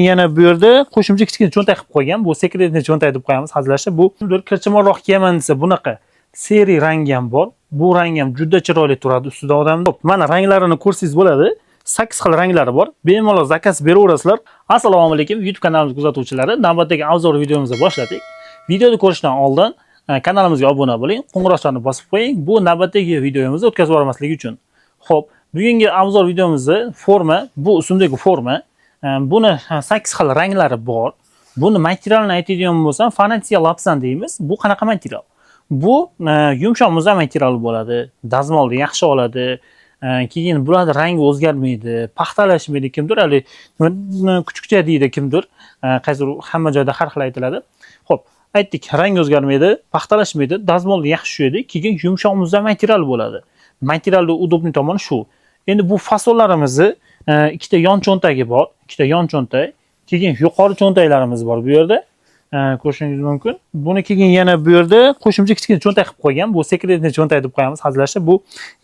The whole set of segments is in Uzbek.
Yana bu yerda qo'shimcha kichkina cho'ntak qilib qo'ygan. Bu sekretniy cho'ntak deb qo'yamiz hazillashib. Bu kirchimonroq kiyaman desa bunaqa seri rangi ham bor. Bu rang ham juda chiroyli turadi ustida odamda. Mana ranglarini ko'rsangiz bo'ladi. 8 xil ranglari bor. Bemalol zakaz beraverasizlar. Assalomu alaykum YouTube kanalimiz kuzatuvchilari. Navbatdagi obzor videomizni boshladik. Videoni ko'rishdan oldin kanalimizga obuna bo'ling, qo'ng'iroqchani bosib qo'ying. Bu navbatdagi videomizni o'tkazib yubormaslik uchun. Xo'p, bugungi obzor videomizni forma, bu usumdagi forma. Buni 8 xil ranglari bor. Buni materialini aytadigan bo'lsam, Fanatia Lapsan deymiz. Bu qanaqa material? Bu yumshoq muzam materiali bo'ladi. Dazmolni yaxshi oladi. Keyin bularning rangi o'zgarmaydi, paxtalashmaydi, kimdir hali kuchukcha deydi kimdir. Qaysi hamma joyda har xil aytiladi. Xo'p, aytdik, rang o'zgarmaydi, paxtalashmaydi, dazmolni yaxshi tushadi, keyin yumshoq muzam material bo'ladi. Materialning udobniy tomoni shu. Endi bu fasonlarimizni ikkita yon cho'ntagi bor, ikkita yon cho'ntak, keyin yuqori cho'ntaklarimiz bor bu yerda. Ko'rishingiz mumkin. Buni keyin yana bu yerda qo'shimcha kichkina cho'ntak qilib qo'ygan. Bu sekretniy cho'ntak deb qo'yamiz hazillashib. Bu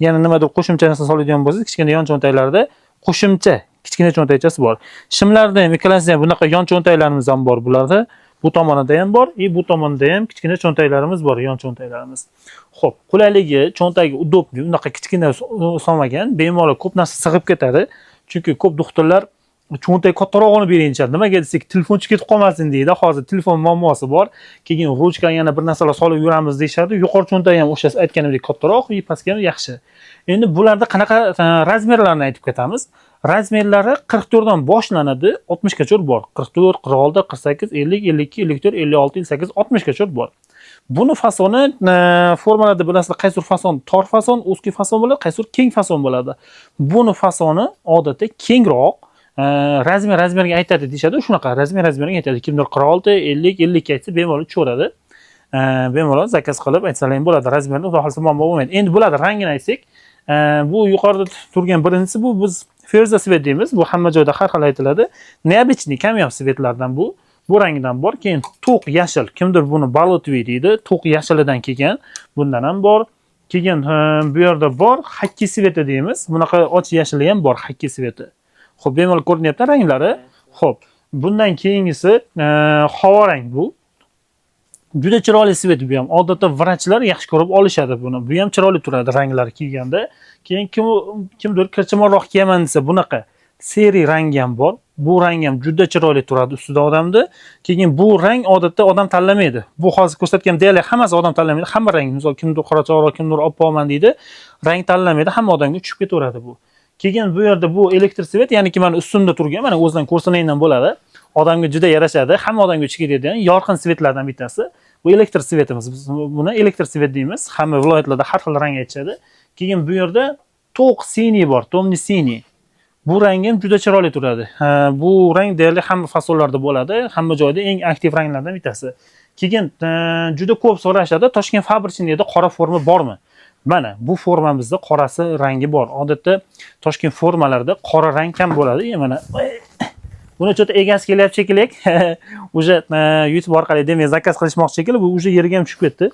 yana nima deb qo'shimcha narsa soladigan bo'lsangiz, kichkina yon cho'ntaklarda qo'shimcha kichkina cho'ntakchasi bor. Shimlarda ham ikkalasida ham bunaqa yon cho'ntaklarimiz ham bor bularda. Bu tomonida ham bor, bu tomonda ham kichkina cho'ntaklarimiz bor, yon cho'ntaklarimiz. Xo'p, qulayligi, cho'ntagi udobniy, unaqa kichkina solmagan, bemalol ko'p narsa sig'ib ketadi. Chunki ko'p doktorlar cho'ntak kattarog'ini bering deyishadi. Nimaga desak, telefonchi ketib qolmasin deydi. Hozir telefon muammosi bor. Keyin ruchka yana bir narsalar solib yuramiz deyshadi. Yuqori cho'ntak ham o'sha aytganimdek kattaroq, pastga ham yaxshi. Endi bularda qanaqa razmerlarni aytib ketamiz. Razmerlari 44 dan boshlanadi, 60 gacha bor. 44, 46, 48, 50, 52, 54, 56, 58, 60 gacha bor. Buni fasoni formalarda bilasizlar, qaysi fason tor fason, узкий fason bo'ladi, qaysi keng fason bo'ladi. Buni fasoni odatda kengroq razmerga aytadi deyshadi. Shunaqa razmerga aytadi. Kimdir 46, 50, 52 aytsa bemalol tushaveradi. Bemalol zakaz qilib aytsalar ham bo'ladi. Razmerni xudo xolasa muammo bo'lmaydi. Endi bularning rangini aytsak, bu yuqorida turgan birinchisi bu biz Ferza svet deymiz. Bu hamma joyda har xil aytiladi. Neobычный kamyob svetlardan bu. Bu rangdan bor. Keyin to'q yashil. Kimdir buni balotviy deydi. To'q yashilidan kelgan. Bundan ham bor. Keyin bu yerda bor hakki sveti deymiz. Bunaqa och yashili ham bor, hakki sveti. Xo'p, bemalol ko'rinyapti ranglari. Xo'p, bundan keyingisi havo rang bu. Juda chiroyli svet bu ham. Odatda vrachlar yaxshi ko'rib olishadi buni. Bu ham chiroyli turadi ranglari kiyganda. Keyin kimdir kirchimonroq kiyaman desa bunaqa seri rangi ham bor. Bu rang ham juda chiroyli turadi ustida odamda. Keyin bu rang odatda odam tanlamaydi. Bu hozir ko'rsatgan deyarli hammasi odam tanlamaydi. Hamma rang, misol kimdir qorachaqroq, kimdir oppoqman deydi. Rang tanlamaydi, hamma odamga tushib ketaveradi bu. Keyin bu yerda bu elektr svet, ya'niki mana ustimda turgan, mana o'zidan ko'rsaningdan bo'ladi. Odamga juda yarashadi, hamma odamga tushib ketadigan yorqin svetlardan bittasi. Bu elektr svetimiz. Biz buni elektr svet deymiz. Hamma viloyatlarda har xil rang aytishadi. Keyin bu yerda to'q siniy bor, tomni siniy. Bu rang ham juda chiroyli turadi. Bu rang deyarli hamma fasonlarda bo'ladi, hamma joyda eng aktiv ranglardan bittasi. Keyin juda ko'p so'rashadi, Toshkent fabrichniyda qora forma bormi? Mana bu formamizda qorasi rangi bor. Odatda Toshkent formalarida qora rang kam bo'ladi. Mana buni cho'ta egasi kelyapti shekilli. Uje YouTube orqali demak zakaz qilishmoqchi shekilli, bu uje yerga ham tushib ketdi.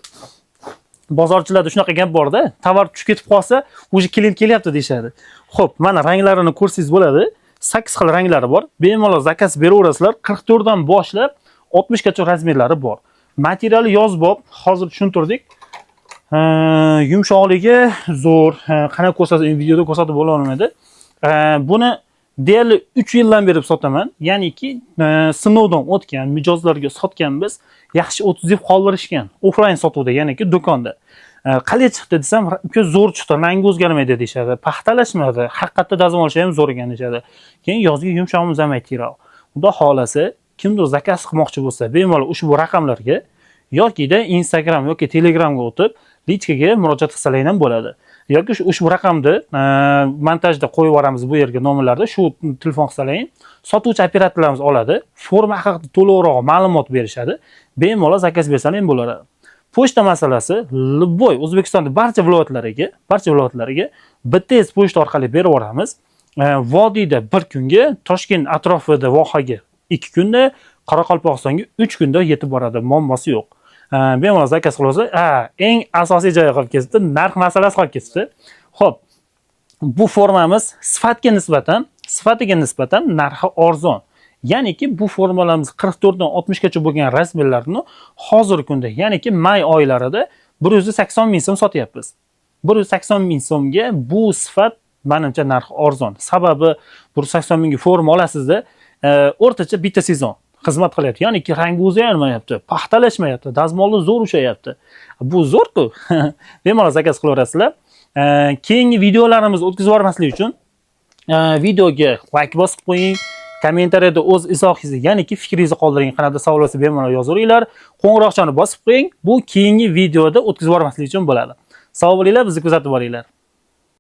Bozorchilarda shunaqa gap bor-da, tovar tushib ketib qolsa, uje klient kelyapti deyshadi. Xo'p, mana ranglarini ko'rsangiz bo'ladi. 8 xil ranglari bor. Bemalol zakaz beraverasizlar. 44 dan boshlab 60 gacha razmerlari bor. Materiali yozbob, hozir tushuntirdik. Yumshoqligi zo'r. Qanaqa ko'rsatsa, videoda ko'rsatib bo'la olmaydi. Buni deyarli 3 yildan beri sotaman. Ya'niki sinovdan o'tgan, mijozlarga sotganmiz. Yaxshi o'tkazib qoldirishgan. Offline sotuvda, ya'niki do'konda. Qalay chiqdi desam, uka zo'r chiqdi, rangi o'zgarmaydi deyshadi. Paxtalashmadi, haqiqatda dazmolishi ham zo'r ekan deyshadi. Keyin yozgi yumshoq muzam material. Xudo xolasa, kimdir zakaz qilmoqchi bo'lsa, bemalol ushbu raqamlarga yoki-da Instagram yoki Telegramga o'tib, lichkaga murojaat qilsalar ham bo'ladi. Yoki ushbu raqamni montajda qo'yib yuboramiz bu yerga nomerlarda, shu telefon qilsalaring, sotuvchi operatorlarimiz oladi, forma haqida to'liqroq ma'lumot berishadi, bemalol zakaz bersalar ham bo'ladi. Pochta masalasi, Libboy O'zbekistonda barcha viloyatlariga BTS pochta orqali berib yuboramiz. Vodiyda 1 kunga, Toshkent atrofida vohaga 2 kunda, Qoraqalpog'istonga 3 kunda yetib boradi, muammosi yo'q. Bemalol zakaz qilsa, eng asosiy joyi qolib ketdi, narx masalasi qolib ketdi. Xo'p, bu formamiz sifatiga nisbatan narxi arzon. Ya'niki bu formalarimiz 44 dan 60 gacha bo'lgan razmerlarni hozirgi kunda, ya'niki may oylarida 180 ming so'm sotyapmiz. 180 ming so'mga bu sifat menimcha narxi arzon. Sababi 180 mingga forma olasizda, o'rtacha bitta sezon xizmat qilyapti. Ya'niki rangi o'zgarmayapti, paxtalashmayapti, dazmolni zo'r ushlayapti. Bu zo'r-ku. Bemalol zakaz qilaverasizlar. Keyingi videolarimizni o'tkazib yubormaslik uchun videoga like bosib qo'ying. Kommentariyada o'z izohingizni, ya'niki fikringizni qoldiring. Qanday savol bo'lsa bemalol yozaveringlar. Qo'ng'iroqchani bosib qo'ying. Bu keyingi videoda o'tkazib yubormaslik uchun bo'ladi. Sog' bo'linglar, bizni kuzatib boringlar.